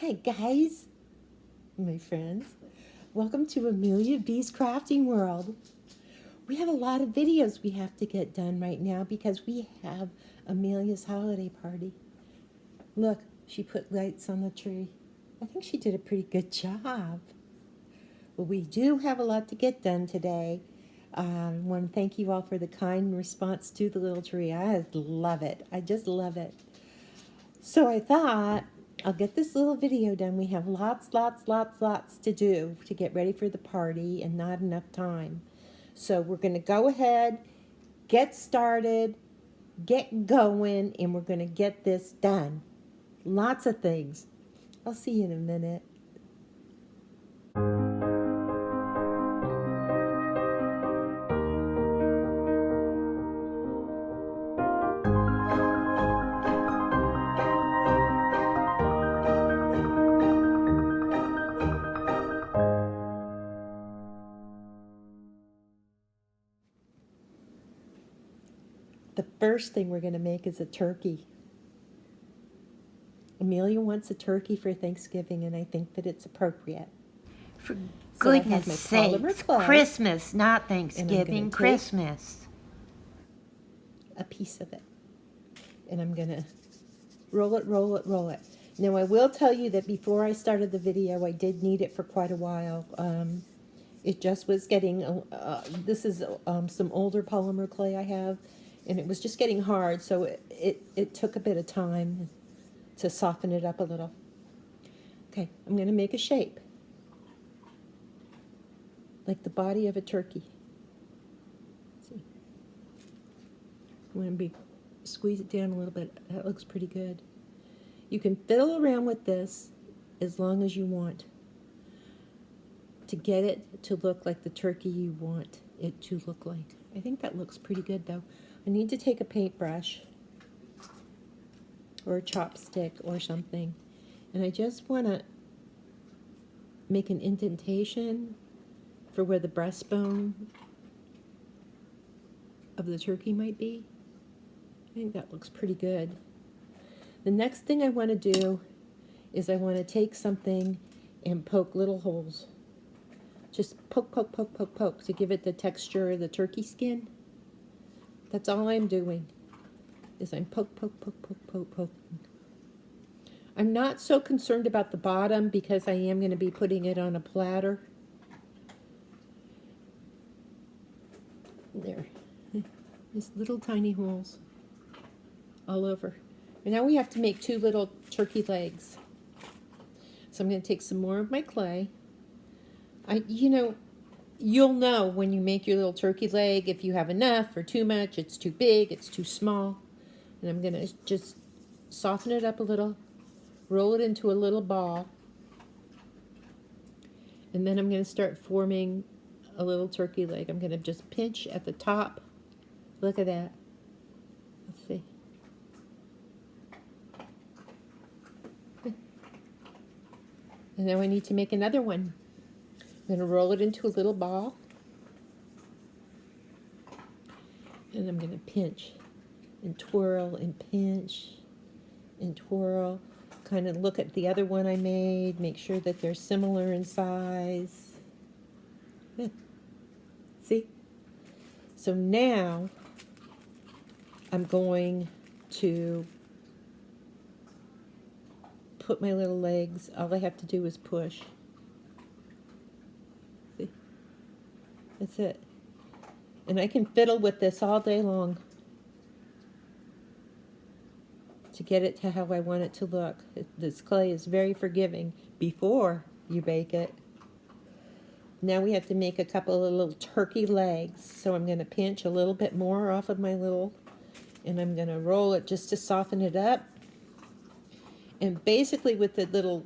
Hi guys, my friends. Welcome to Amelia B's Crafting World. We have a lot of videos we have to get done right now because we have Amelia's holiday party. Look, she put lights on the tree. I think she did a pretty good job. But we do have a lot to get done today. I want to thank you all for the kind response to the little tree. I love it. I just love it. So I thought I'll get this little video done. We have lots to do to get ready for the party and not enough time. So we're going to go ahead, get started, get going, and we're going to get this done. Lots of things. I'll see you in a minute. The first thing we're going to make is a turkey. Amelia wants a turkey for Thanksgiving, and I think that it's appropriate. For So goodness sakes, Christmas, not Thanksgiving, Christmas. A piece of it. And I'm going to roll it. Now, I will tell you that before I started the video, I did knead it for quite a while. It just was getting, this is some older polymer clay I have, and it was just getting hard, so it took a bit of time to soften it up a little. Okay, I'm going to make a shape, like the body of a turkey. See? I'm going to squeeze it down a little bit. That looks pretty good. You can fiddle around with this as long as you want to get it to look like the turkey you want it to look like. I think that looks pretty good though. I need to take a paintbrush or a chopstick or something, and I just want to make an indentation for where the breastbone of the turkey might be. I think that looks pretty good. The next thing I want to do is I want to take something and poke little holes. Just poke to give it the texture of the turkey skin. That's all I'm doing, is I'm poke. I'm not so concerned about the bottom because I am going to be putting it on a platter. There. Just little tiny holes all over. And now we have to make 2 little turkey legs. So I'm going to take some more of my clay. You'll know when you make your little turkey leg if you have enough or too much, it's too big, it's too small. And I'm going to just soften it up a little, roll it into a little ball, and then I'm going to start forming a little turkey leg. I'm going to just pinch at the top. Look at that. Let's see. And now I need to make another one. I'm going to roll it into a little ball, and I'm going to pinch and twirl and pinch and twirl. Kind of look at the other one I made, make sure that they're similar in size. Yeah. See? So now I'm going to put my little legs. All I have to do is push. See? That's it. And I can fiddle with this all day long to get it to how I want it to look. This clay is very forgiving before you bake it. Now we have to make a couple of little turkey legs. So I'm going to pinch a little bit more off of my little, and I'm going to roll it just to soften it up. And basically with the little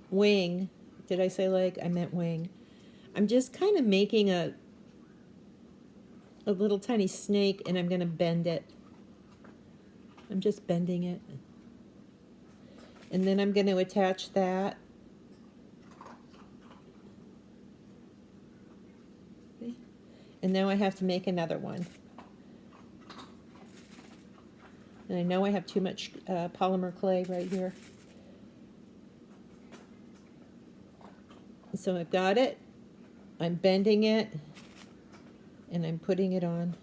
wing, did I say leg? I meant wing. I'm just kind of making a little tiny snake, and I'm going to bend it. I'm just bending it. And then I'm going to attach that. Okay. And now I have to make another one. And I know I have too much polymer clay right here. So I've got it. I'm bending it. And I'm putting it on.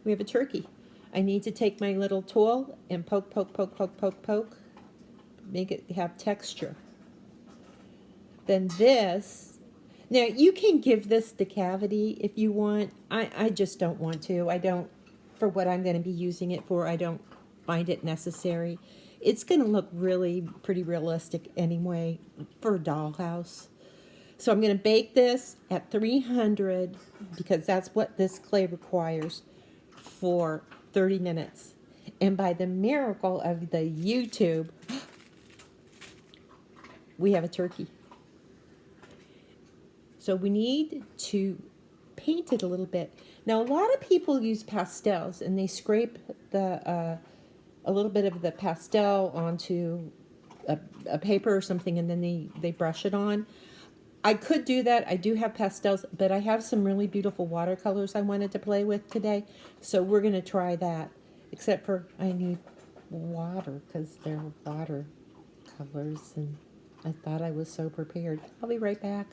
We have a turkey. I need to take my little tool and poke, poke, poke, poke, poke, poke. Make it have texture. Then this, now you can give this the cavity if you want. I just don't want to. I don't, for what I'm going to be using it for, I don't find it necessary. It's going to look really pretty realistic anyway for a dollhouse. So I'm going to bake this at 300 because that's what this clay requires for 30 minutes. And by the miracle of the YouTube, we have a turkey. So we need to paint it a little bit. Now, a lot of people use pastels and they scrape a little bit of the pastel onto a paper or something and then they brush it on. I could do that. I do have pastels, but I have some really beautiful watercolors I wanted to play with today. So we're going to try that. Except for I need water because they're watercolors. And I thought I was so prepared. I'll be right back.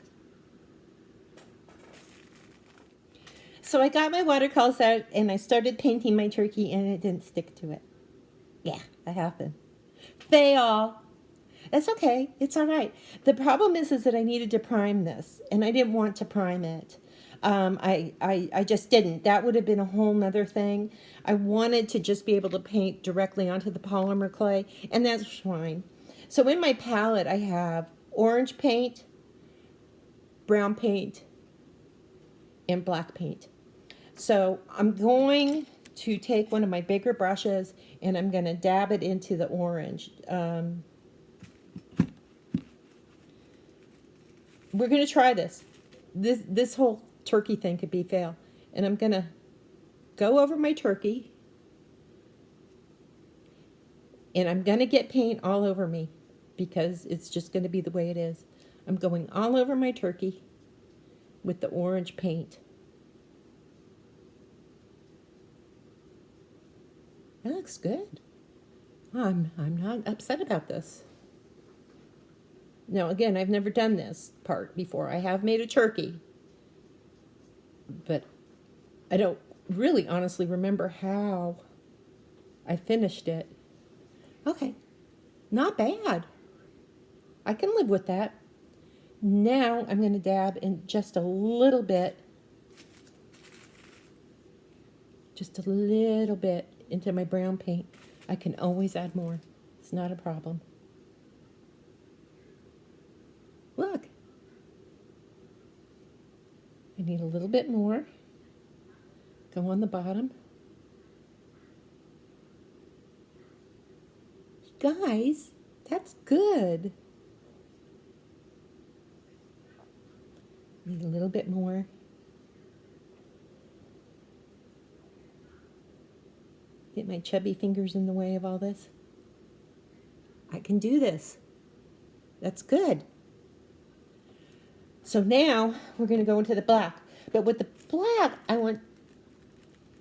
So I got my watercolors out and I started painting my turkey and it didn't stick to it. Yeah, that happened. Fail. It's okay. It's all right. The problem is that I needed to prime this, and I didn't want to prime it. I just didn't. That would have been a whole nother thing. I wanted to just be able to paint directly onto the polymer clay, and that's fine. So in my palette, I have orange paint, brown paint, and black paint. So I'm going to take one of my bigger brushes, and I'm going to dab it into the orange. We're going to try this. This whole turkey thing could be fail. And I'm going to go over my turkey. And I'm going to get paint all over me because it's just going to be the way it is. I'm going all over my turkey with the orange paint. That looks good. I'm not upset about this. Now, again, I've never done this part before. I have made a turkey, but I don't really honestly remember how I finished it. Okay, not bad. I can live with that. Now I'm going to dab in just a little bit into my brown paint. I can always add more. It's not a problem. Look, I need a little bit more. Go on the bottom. Guys, that's good. Need a little bit more. Get my chubby fingers in the way of all this. I can do this. That's good. So now we're going to go into the black. But with the black, I want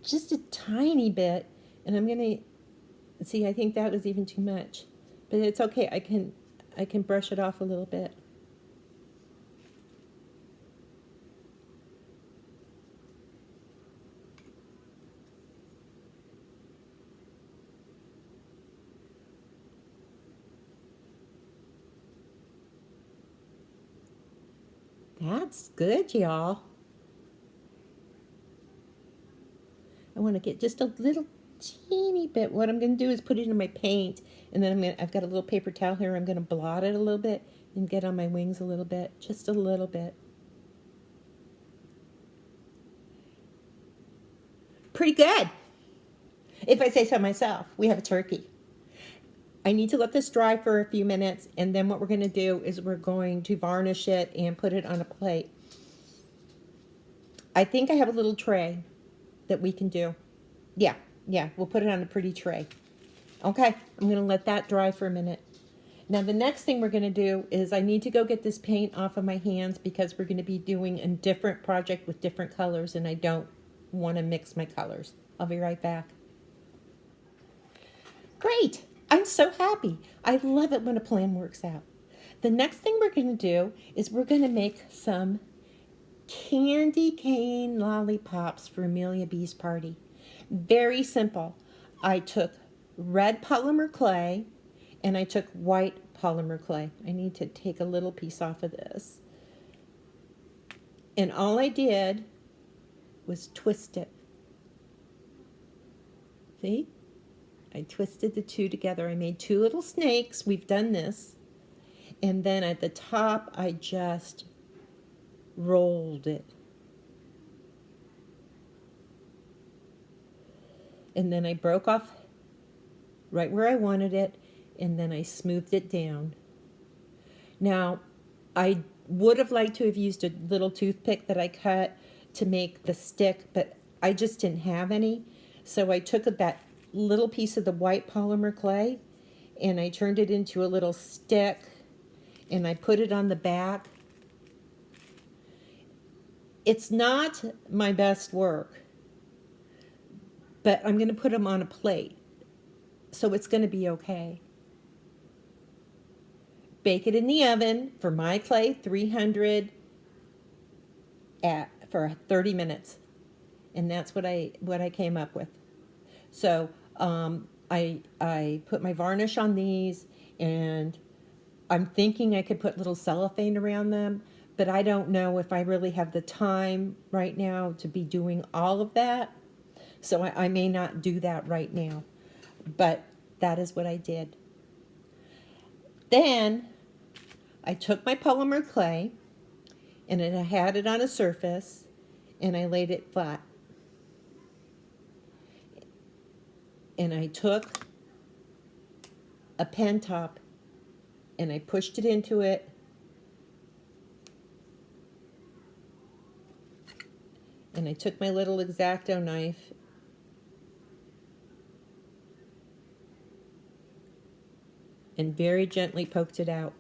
just a tiny bit. And I'm going to, see, I think that was even too much. But it's okay. I can brush it off a little bit. That's good, y'all. I want to get just a little teeny bit. What I'm going to do is put it in my paint, and then I've got a little paper towel here. I'm going to blot it a little bit and get on my wings a little bit, just a little bit. Pretty good, if I say so myself. We have a turkey. I need to let this dry for a few minutes, and then what we're going to do is we're going to varnish it and put it on a plate. I think I have a little tray that we can do. Yeah, we'll put it on a pretty tray. Okay, I'm going to let that dry for a minute. Now, the next thing we're going to do is I need to go get this paint off of my hands because we're going to be doing a different project with different colors, and I don't want to mix my colors. I'll be right back. Great. I'm so happy. I love it when a plan works out. The next thing we're going to do is we're going to make some candy cane lollipops for Amelia B's party. Very simple. I took red polymer clay and I took white polymer clay. I need to take a little piece off of this. And all I did was twist it. See? I twisted the two together. I made two little snakes. We've done this. And then at the top, I just rolled it. And then I broke off right where I wanted it, and then I smoothed it down. Now, I would have liked to have used a little toothpick that I cut to make the stick, but I just didn't have any. So I took that little piece of the white polymer clay and I turned it into a little stick and I put it on the back. It's not my best work, but I'm going to put them on a plate, so it's going to be okay. Bake it in the oven for my clay, 300 for 30 minutes, and that's what I came up with. So I put my varnish on these, and I'm thinking I could put little cellophane around them, but I don't know if I really have the time right now to be doing all of that. So I may not do that right now, but that is what I did. Then I took my polymer clay and I had it on a surface and I laid it flat. And I took a pen top and I pushed it into it. And I took my little X-Acto knife and very gently poked it out.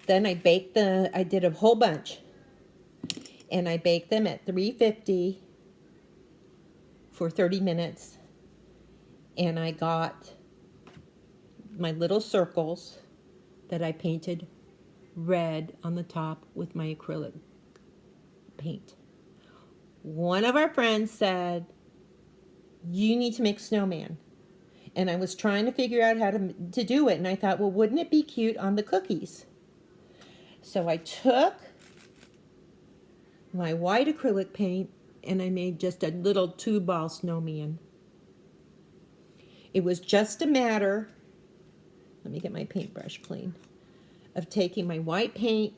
Then I did a whole bunch. And I baked them at 350 for 30 minutes. And I got my little circles that I painted red on the top with my acrylic paint. One of our friends said, "You need to make a snowman." And I was trying to figure out how to do it. And I thought, well, wouldn't it be cute on the cookies? So I took my white acrylic paint and I made just a little 2-ball snowman. It was just a matter, let me get my paintbrush clean, of taking my white paint,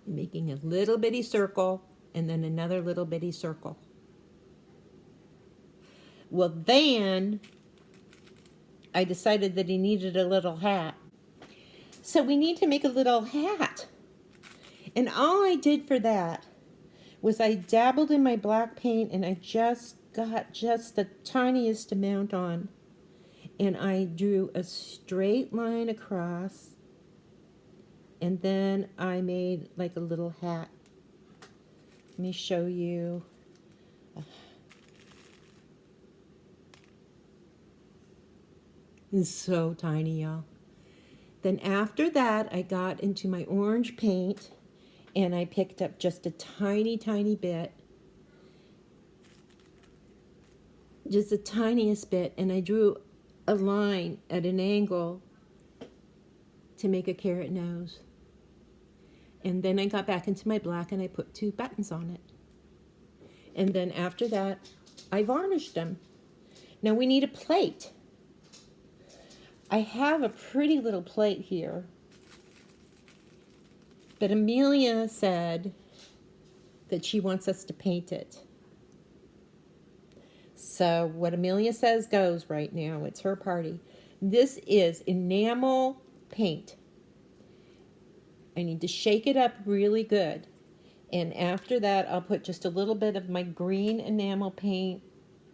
making a little bitty circle, and then another little bitty circle. Well, then I decided that he needed a little hat. So we need to make a little hat. And all I did for that was I dabbled in my black paint and I just got just the tiniest amount on. And I drew a straight line across. And then I made like a little hat. Let me show you. It's so tiny, y'all. Then after that, I got into my orange paint and I picked up just a tiny, tiny bit. Just the tiniest bit, and I drew a line at an angle to make a carrot nose. And then I got back into my black and I put 2 buttons on it. And then after that, I varnished them. Now we need a plate. I have a pretty little plate here, but Amelia said that she wants us to paint it. So what Amelia says goes right now. It's her party. This is enamel paint. I need to shake it up really good. And after that, I'll put just a little bit of my green enamel paint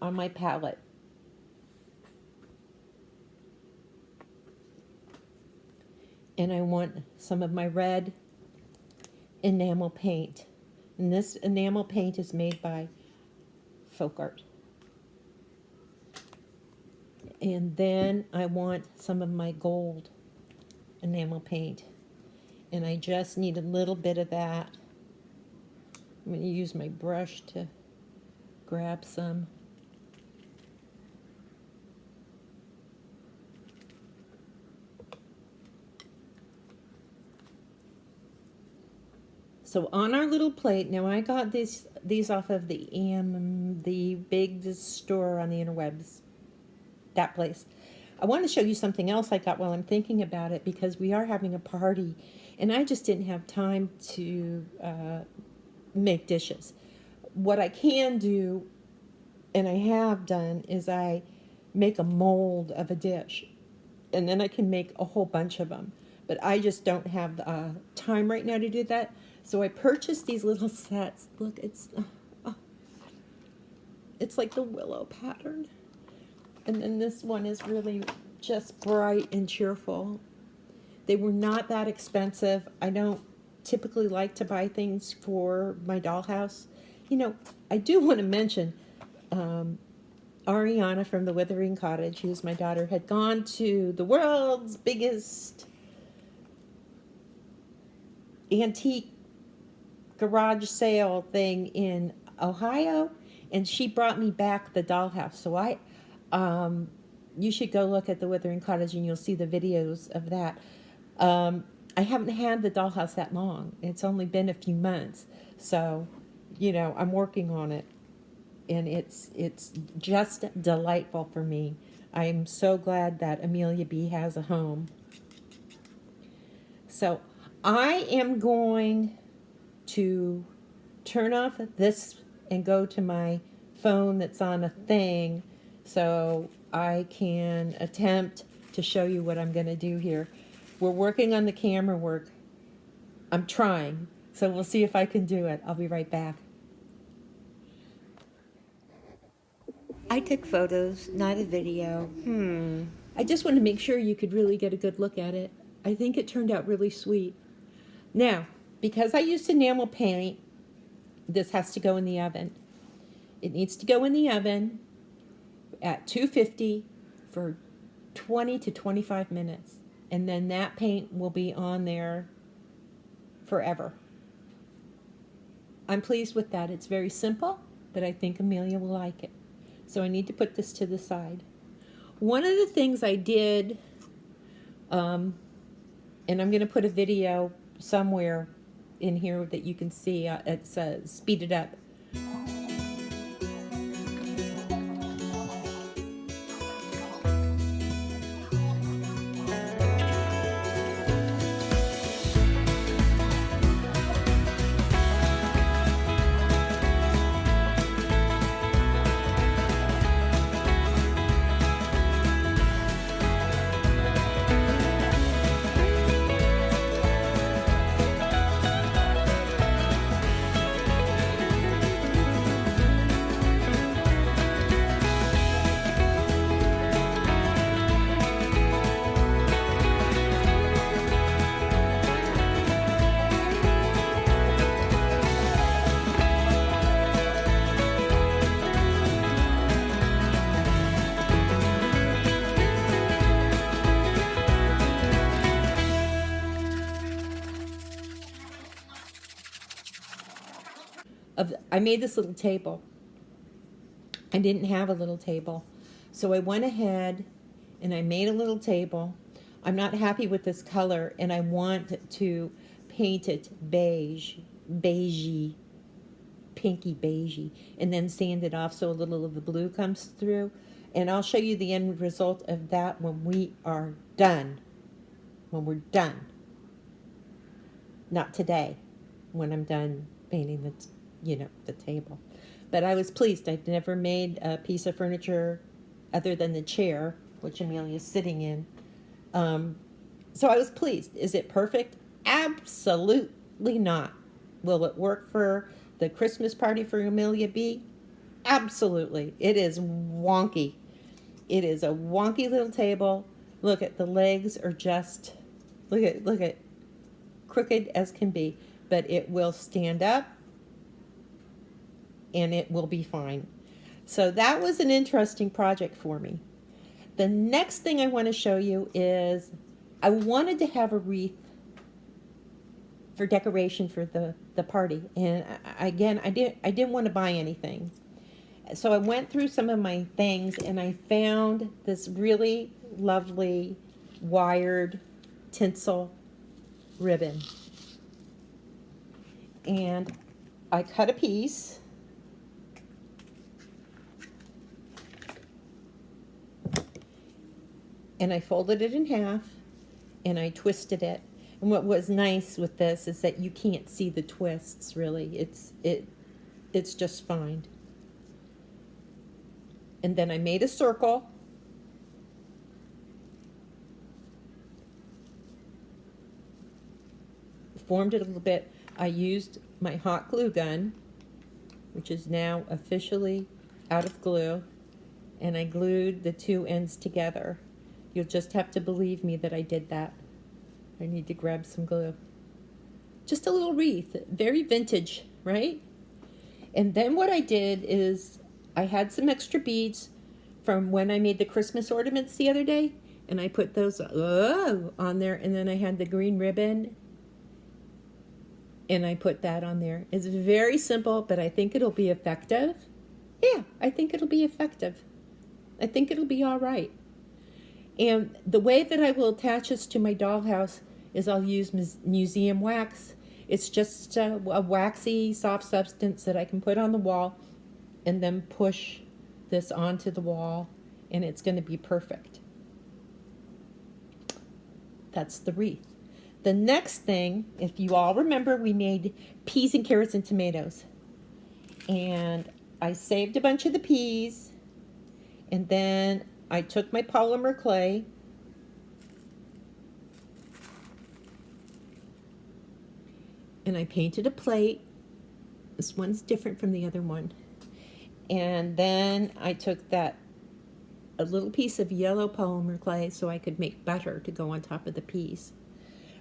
on my palette. And I want some of my red enamel paint. And this enamel paint is made by Folk Art. And then I want some of my gold. enamel paint. And I just need a little bit of that. I'm going to use my brush to grab some. So on our little plate, now I got these off of the big store on the interwebs, that place. I want to show you something else I got while I'm thinking about it, because we are having a party, and I just didn't have time to make dishes. What I can do, and I have done, is I make a mold of a dish, and then I can make a whole bunch of them. But I just don't have the time right now to do that. So I purchased these little sets. Look, it's like the willow pattern. And then this one is really just bright and cheerful. They were not that expensive. I don't typically like to buy things for my dollhouse. You know, I do want to mention Ariana from the Withering Cottage, who's my daughter, had gone to the world's biggest antique garage sale thing in Ohio, and she brought me back the dollhouse. So you should go look at the Withering Cottage and you'll see the videos of that. I haven't had the dollhouse that long. It's only been a few months. So, you know, I'm working on it, and it's just delightful for me. I'm so glad that Amelia B has a home. So I am going to turn off this and go to my phone that's on a thing so I can attempt to show you what I'm going to do here. We're working on the camera work. I'm trying, so we'll see if I can do it. I'll be right back. I took photos, not a video. I just wanted to make sure you could really get a good look at it. I think it turned out really sweet. Now, because I used enamel paint, this has to go in the oven. It needs to go in the oven at 250 for 20 to 25 minutes. And then that paint will be on there forever. I'm pleased with that. It's very simple, but I think Amelia will like it. So I need to put this to the side. One of the things I did, and I'm going to put a video somewhere in here that you can see, it's speeded up. I made this little table. I didn't have a little table. So I went ahead and I made a little table. I'm not happy with this color, and I want to paint it beige, beigey, pinky beigey, and then sand it off so a little of the blue comes through. And I'll show you the end result of that when we are done. When we're done. Not today, when I'm done painting the table. But I was pleased. I'd never made a piece of furniture other than the chair, which Amelia's sitting in. So I was pleased. Is it perfect? Absolutely not. Will it work for the Christmas party for Amelia B? Absolutely. It is wonky. It is a wonky little table. Look at the legs are just, look at crooked as can be, but it will stand up and it will be fine. So that was an interesting project for me. The next thing I want to show you is I wanted to have a wreath for decoration for the party, and I didn't want to buy anything. So I went through some of my things and I found this really lovely wired tinsel ribbon. And I cut a piece. And I folded it in half and I twisted it. And what was nice with this is that you can't see the twists really. It's just fine. And then I made a circle. Formed it a little bit. I used my hot glue gun, which is now officially out of glue, and I glued the two ends together. You'll just have to believe me that I did that. I need to grab some glue. Just a little wreath, very vintage, right? And then what I did is I had some extra beads from when I made the Christmas ornaments the other day, and I put those on there, and then I had the green ribbon, and I put that on there. It's very simple, but I think it'll be effective. Yeah, I think it'll be effective. I think it'll be all right. And the way that I will attach this to my dollhouse is I'll use museum wax. It's just a waxy, soft substance that I can put on the wall and then push this onto the wall, and it's going to be perfect. That's the wreath. The next thing, if you all remember, we made peas and carrots and tomatoes. And I saved a bunch of the peas, and then I took my polymer clay and I painted a plate. This one's different from the other one. And then I took a little piece of yellow polymer clay so I could make butter to go on top of the peas.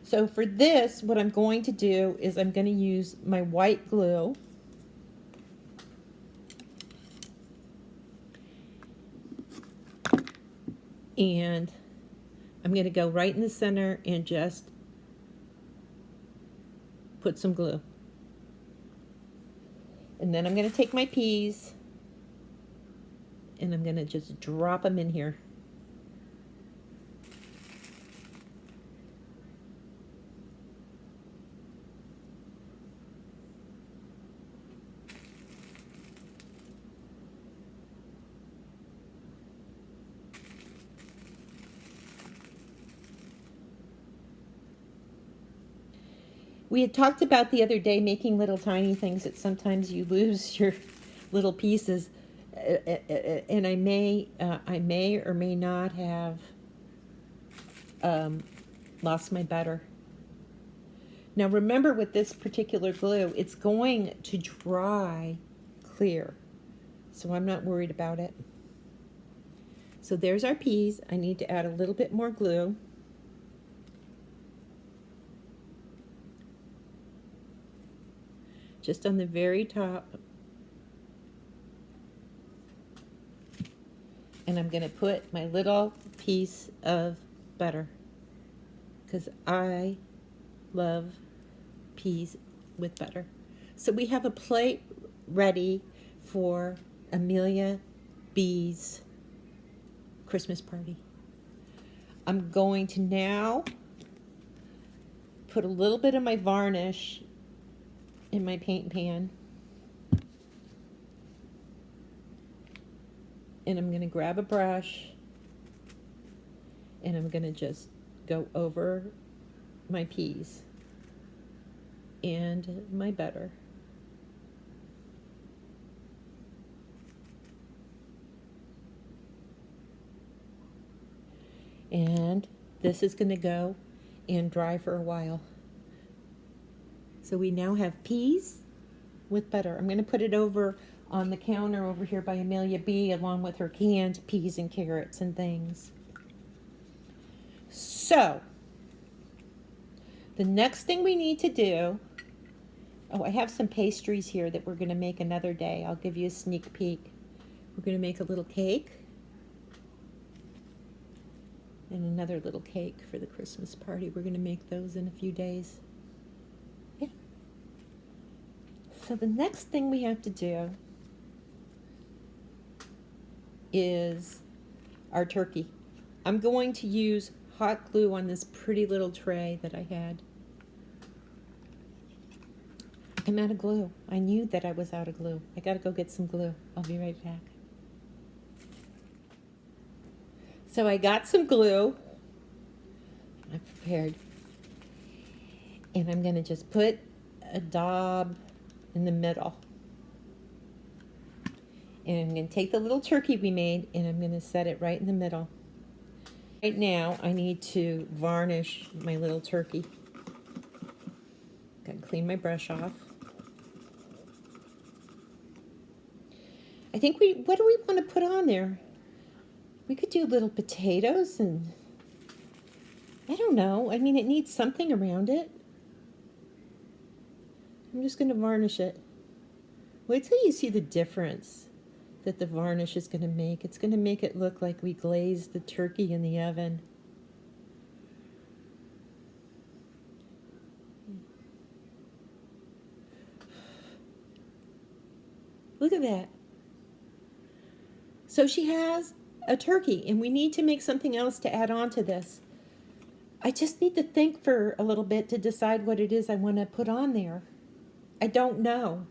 So for this, what I'm going to do is I'm going to use my white glue. And I'm going to go right in the center and just put some glue. And then I'm going to take my peas and I'm going to just drop them in here. We had talked about the other day making little tiny things that sometimes you lose your little pieces, and I may or may not have lost my butter. Now remember, with this particular glue, it's going to dry clear, so I'm not worried about it. So there's our peas. I need to add a little bit more glue. Just on the very top. And I'm going to put my little piece of butter, because I love peas with butter. So we have a plate ready for Amelia B's Christmas party. I'm going to now put a little bit of my varnish in my paint pan, and I'm going to grab a brush and I'm going to just go over my peas and my butter. And this is going to go and dry for a while. So we now have peas with butter. I'm going to put it over on the counter over here by Amelia B, along with her canned peas and carrots and things. So the next thing we need to do, oh, I have some pastries here that we're going to make another day. I'll give you a sneak peek. We're going to make a little cake. And another little cake for the Christmas party. We're going to make those in a few days. Yeah. So the next thing we have to do is our turkey. I'm going to use hot glue on this pretty little tray that I had. I'm out of glue. I knew that I was out of glue. I gotta go get some glue. I'll be right back. So I got some glue. I prepared. And I'm gonna just put a daub in the middle. And I'm gonna take the little turkey we made and I'm gonna set it right in the middle. Right now, I need to varnish my little turkey. Gotta clean my brush off. I think what do we want to put on there? We could do little potatoes and, I don't know. I mean, it needs something around it. I'm just gonna varnish it. Wait till you see the difference that the varnish is gonna make. It's gonna make it look like we glazed the turkey in the oven. Look at that. So she has a turkey, and we need to make something else to add on to this. I just need to think for a little bit to decide what it is I want to put on there. I don't know.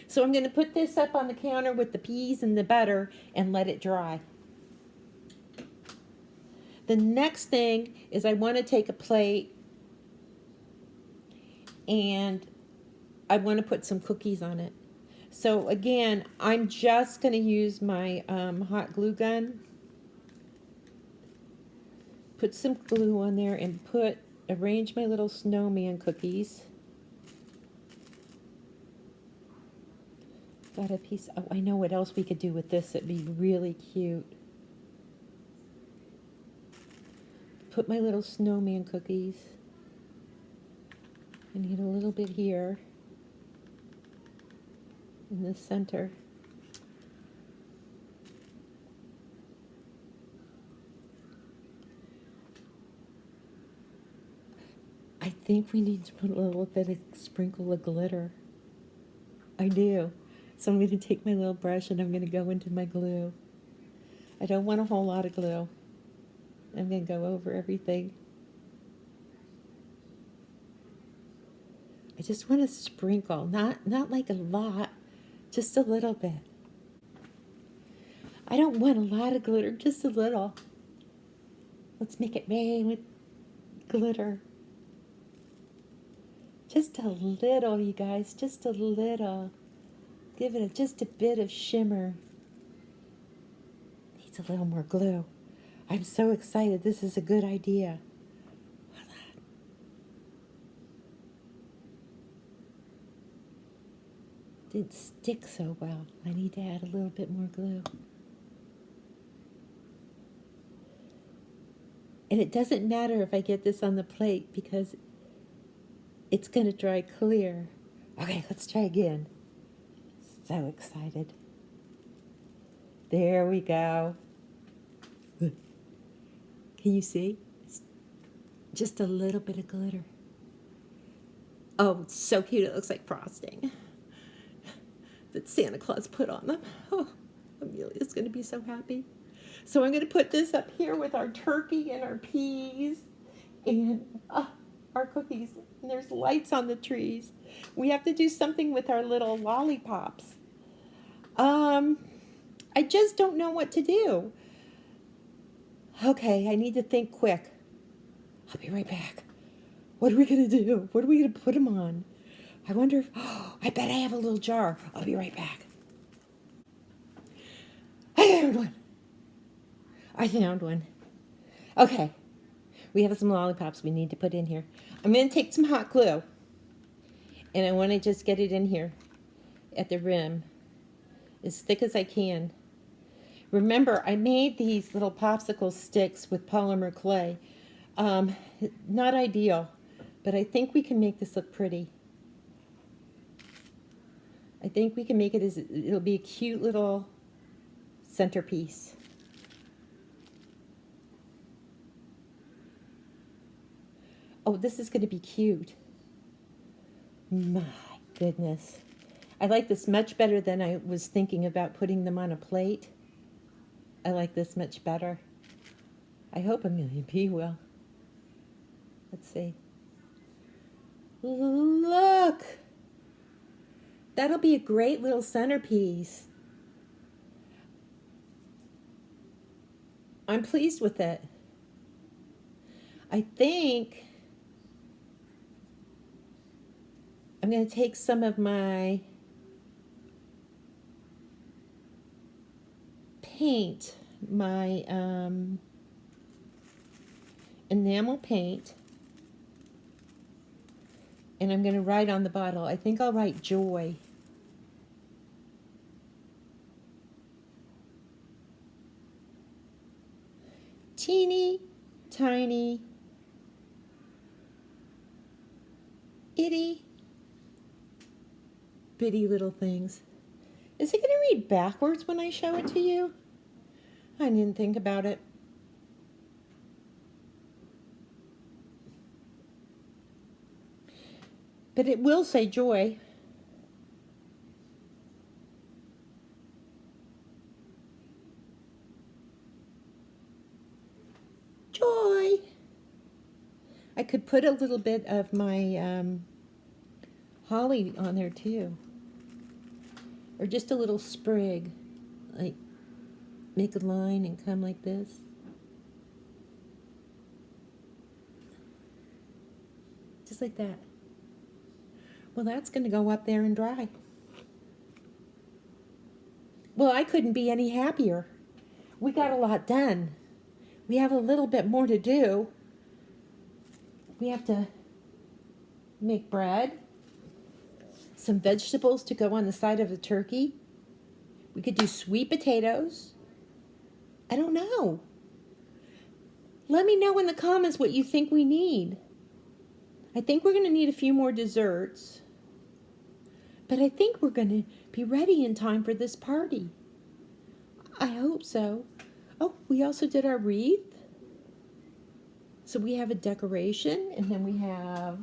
So I'm going to put this up on the counter with the peas and the butter and let it dry. The next thing is I want to take a plate and I want to put some cookies on it. So again, I'm just going to use my hot glue gun. Put some glue on there and arrange my little snowman cookies. Got a piece. Oh, I know what else we could do with this. It'd be really cute. Put my little snowman cookies. I need a little bit here in the center. I think we need to put a little bit of sprinkle of glitter. I do. So I'm going to take my little brush and I'm going to go into my glue. I don't want a whole lot of glue. I'm going to go over everything. I just want to sprinkle, not like a lot, just a little bit. I don't want a lot of glitter, just a little. Let's make it rain with glitter. Just a little, you guys, just a little. Give it just a bit of shimmer. Needs a little more glue. I'm so excited. This is a good idea. Didn't stick so well. I need to add a little bit more glue. And it doesn't matter if I get this on the plate because it's going to dry clear. Okay, let's try again. So excited. There we go. Can you see? It's just a little bit of glitter. Oh, it's so cute. It looks like frosting that Santa Claus put on them. Oh, Amelia's going to be so happy. So I'm going to put this up here with our turkey and our peas and our cookies. And there's lights on the trees. We have to do something with our little lollipops. I just don't know what to do. Okay, I need to think quick. I'll be right back. What are we going to do? What are we going to put them on? I wonder if, I bet I have a little jar. I'll be right back. I found one. Okay, we have some lollipops we need to put in here. I'm going to take some hot glue, and I want to just get it in here at the rim, as thick as I can. Remember, I made these little popsicle sticks with polymer clay. Not ideal, but I think we can make this look pretty. I think we can make it it'll be a cute little centerpiece. Oh, this is going to be cute. My goodness. I like this much better than I was thinking about putting them on a plate. I like this much better. I hope Amelia B will. Let's see. Look! That'll be a great little centerpiece. I'm pleased with it. I think I'm going to take some of my paint, my enamel paint, and I'm going to write on the bottle. I think I'll write joy. Teeny tiny itty bitty little things. Is it going to read backwards when I show it to you? I didn't think about it. But it will say joy. Joy. I could put a little bit of my holly on there too. Or just a little sprig. Like, make a line and come like this. Just like that. Well, that's going to go up there and dry. Well, I couldn't be any happier. We got a lot done. We have a little bit more to do. We have to make bread, some vegetables to go on the side of the turkey. We could do sweet potatoes. I don't know. Let me know in the comments what you think we need. I think we're going to need a few more desserts. But I think we're going to be ready in time for this party. I hope so. Oh, we also did our wreath. So we have a decoration, and then we have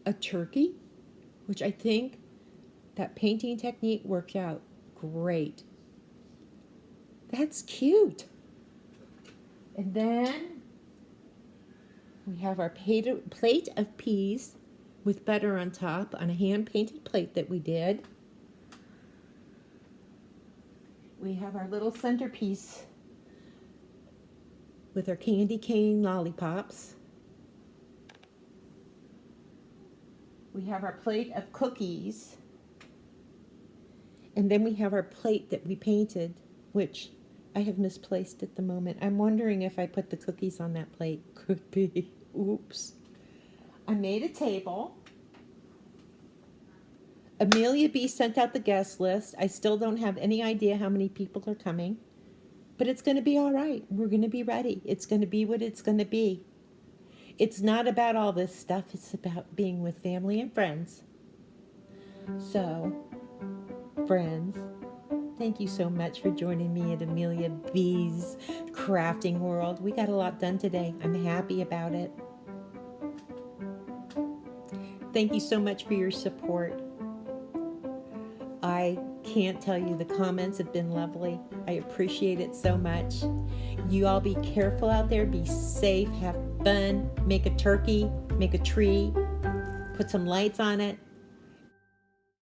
a turkey, which I think that painting technique worked out great. That's cute. And then we have our plate of peas with butter on top on a hand-painted plate that we did. We have our little centerpiece with our candy cane lollipops. We have our plate of cookies. And then we have our plate that we painted, which I have misplaced at the moment. I'm wondering if I put the cookies on that plate. Could be. Oops. I made a table. Amelia B sent out the guest list. I still don't have any idea how many people are coming. But it's going to be all right. We're going to be ready. It's going to be what it's going to be. It's not about all this stuff. It's about being with family and friends. So, friends, thank you so much for joining me at Amelia B's Crafting World. We got a lot done today. I'm happy about it. Thank you so much for your support. I can't tell you, the comments have been lovely. I appreciate it so much. You all be careful out there. Be safe. Have fun. Make a turkey. Make a tree. Put some lights on it.